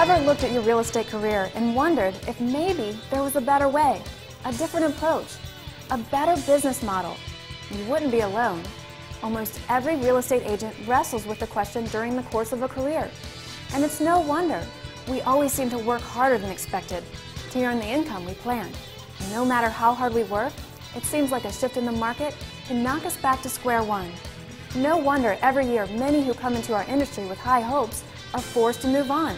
Ever looked at your real estate career and wondered if maybe there was a better way, a different approach, a better business model? You wouldn't be alone. Almost every real estate agent wrestles with the question during the course of a career. And it's no wonder. We always seem to work harder than expected to earn the income we planned. And no matter how hard we work, it seems like a shift in the market can knock us back to square one. No wonder every year many who come into our industry with high hopes are forced to move on.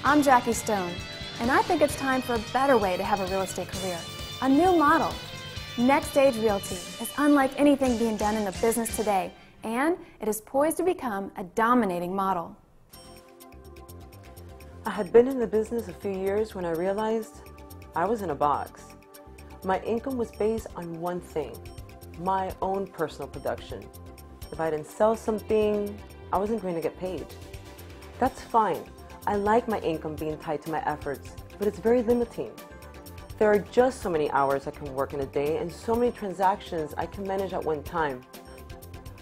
I'm Jackie Stone, and I think it's time for a better way to have a real estate career, a new model. Nextage Realty is unlike anything being done in the business today, and it is poised to become a dominating model. I had been in the business a few years when I realized I was in a box. My income was based on one thing, my own personal production. If I didn't sell something, I wasn't going to get paid. That's fine. I like my income being tied to my efforts, but it's very limiting. There are just so many hours I can work in a day and so many transactions I can manage at one time.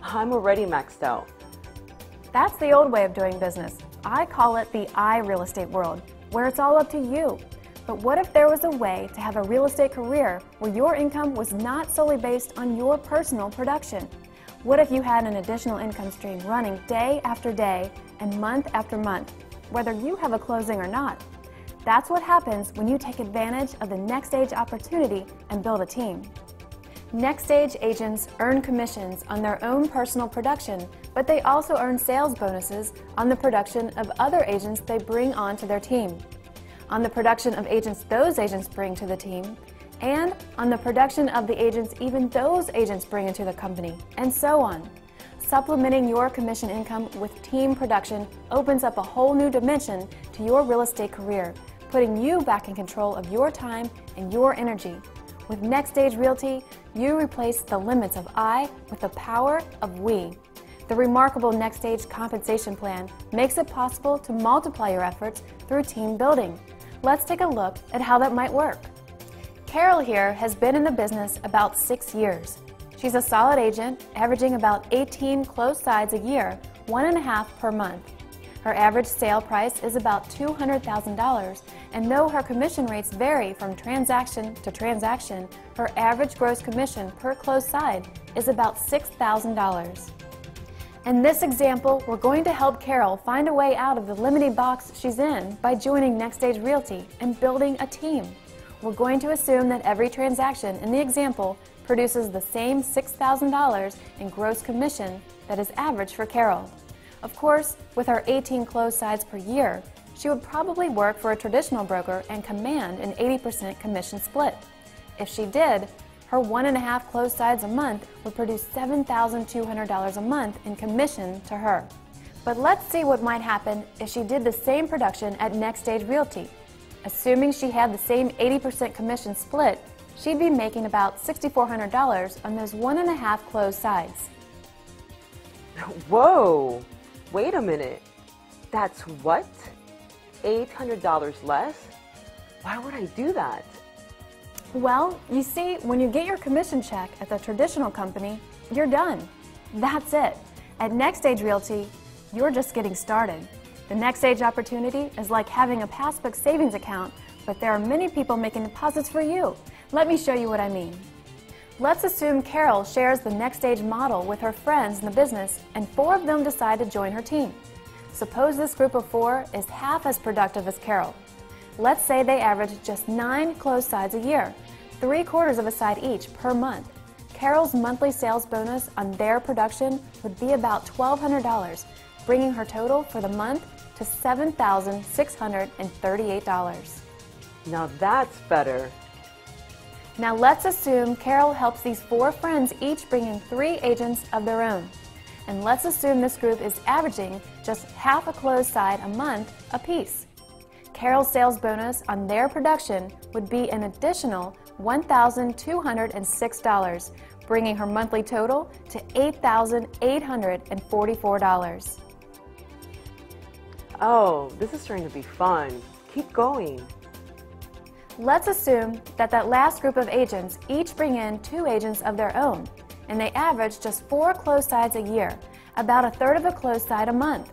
I'm already maxed out. That's the old way of doing business. I call it the I real estate world, where it's all up to you. But what if there was a way to have a real estate career where your income was not solely based on your personal production? What if you had an additional income stream running day after day and month after month, whether you have a closing or not? That's what happens when you take advantage of the Nextage opportunity and build a team. Nextage agents earn commissions on their own personal production, but they also earn sales bonuses on the production of other agents they bring onto their team, on the production of agents those agents bring to the team, and on the production of the agents even those agents bring into the company, and so on. Supplementing your commission income with team production opens up a whole new dimension to your real estate career, putting you back in control of your time and your energy. With Nextage Realty, you replace the limits of I with the power of we. The remarkable Nextage compensation plan makes it possible to multiply your efforts through team building. Let's take a look at how that might work. Carol here has been in the business about 6 years. She's a solid agent, averaging about 18 closed sides a year, 1.5 per month. Her average sale price is about $200,000, and though her commission rates vary from transaction to transaction, her average gross commission per closed side is about $6,000. In this example, we're going to help Carol find a way out of the limited box she's in by joining Nextage Realty and building a team. We're going to assume that every transaction in the example produces the same $6,000 in gross commission that is average for Carol. Of course, with her 18 closed sides per year, she would probably work for a traditional broker and command an 80% commission split. If she did, her 1.5 closed sides a month would produce $7,200 a month in commission to her. But let's see what might happen if she did the same production at Nextage Realty. Assuming she had the same 80% commission split, she'd be making about $6,400 on those 1.5 closed sides. Whoa! Wait a minute. That's what? $800 less? Why would I do that? Well, you see, when you get your commission check at the traditional company, you're done. That's it. At Nextage Realty, you're just getting started. The Nextage opportunity is like having a passbook savings account, but there are many people making deposits for you. Let me show you what I mean. Let's assume Carol shares the Nextage model with her friends in the business, and 4 of them decide to join her team. Suppose this group of 4 is half as productive as Carol. Let's say they average just 9 closed sides a year, 3/4 of a side each per month. Carol's monthly sales bonus on their production would be about $1,200, bringing her total for the month to $7,638. Now that's better. Now let's assume Carol helps these 4 friends each bring in 3 agents of their own. And let's assume this group is averaging just half a closed side a month apiece. Carol's sales bonus on their production would be an additional $1,206, bringing her monthly total to $8,844. Oh, this is starting to be fun. Keep going. Let's assume that that last group of agents each bring in 2 agents of their own, and they average just 4 closed sides a year, about 1/3 of a closed side a month.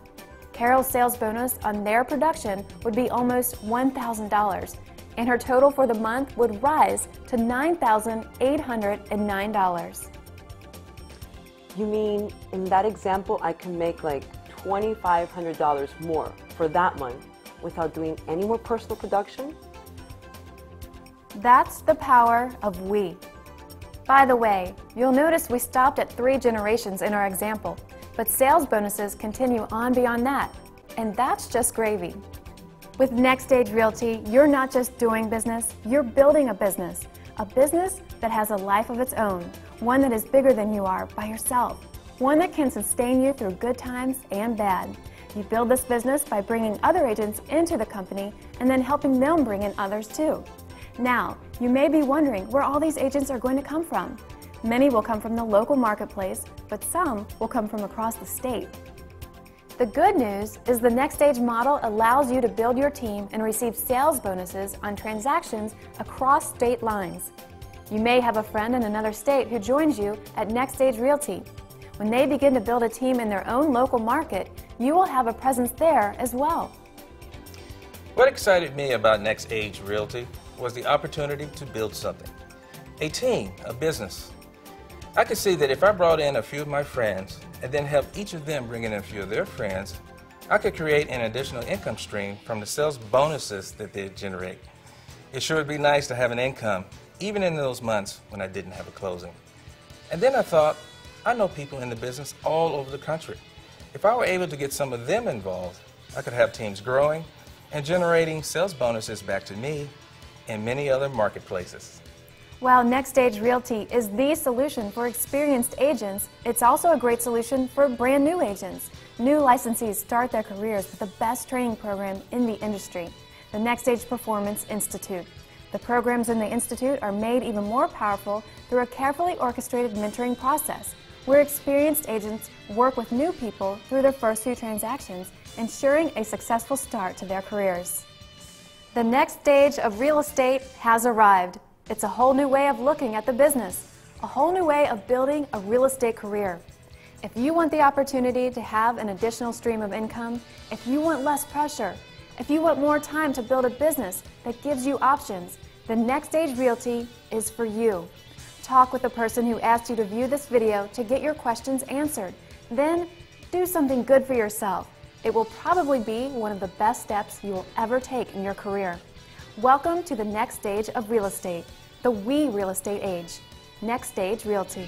Carol's sales bonus on their production would be almost $1,000, and her total for the month would rise to $9,809. You mean, in that example, I can make like $2,500 more for that month without doing any more personal production? That's the power of we. By the way, you'll notice we stopped at 3 generations in our example, but sales bonuses continue on beyond that, and that's just gravy. With Nextage Realty, you're not just doing business, you're building a business that has a life of its own, one that is bigger than you are by yourself, one that can sustain you through good times and bad. You build this business by bringing other agents into the company and then helping them bring in others too. Now, you may be wondering where all these agents are going to come from. Many will come from the local marketplace, but some will come from across the state. The good news is the Nextage model allows you to build your team and receive sales bonuses on transactions across state lines. You may have a friend in another state who joins you at Nextage Realty. When they begin to build a team in their own local market, you will have a presence there as well. What excited me about Nextage Realty was the opportunity to build something. A team, a business. I could see that if I brought in a few of my friends and then helped each of them bring in a few of their friends, I could create an additional income stream from the sales bonuses that they generate. It sure would be nice to have an income, even in those months when I didn't have a closing. And then I thought, I know people in the business all over the country. If I were able to get some of them involved, I could have teams growing and generating sales bonuses back to me and many other marketplaces. While Nextage Realty is the solution for experienced agents, it's also a great solution for brand new agents. New licensees start their careers with the best training program in the industry, the Nextage Performance Institute. The programs in the Institute are made even more powerful through a carefully orchestrated mentoring process, where experienced agents work with new people through their first few transactions, ensuring a successful start to their careers. The next stage of real estate has arrived. It's a whole new way of looking at the business, a whole new way of building a real estate career. If you want the opportunity to have an additional stream of income, if you want less pressure, if you want more time to build a business that gives you options, then Nextage Realty is for you. Talk with the person who asked you to view this video to get your questions answered. Then, do something good for yourself. It will probably be one of the best steps you will ever take in your career. Welcome to the next stage of real estate, the we real estate age. Nextage Realty.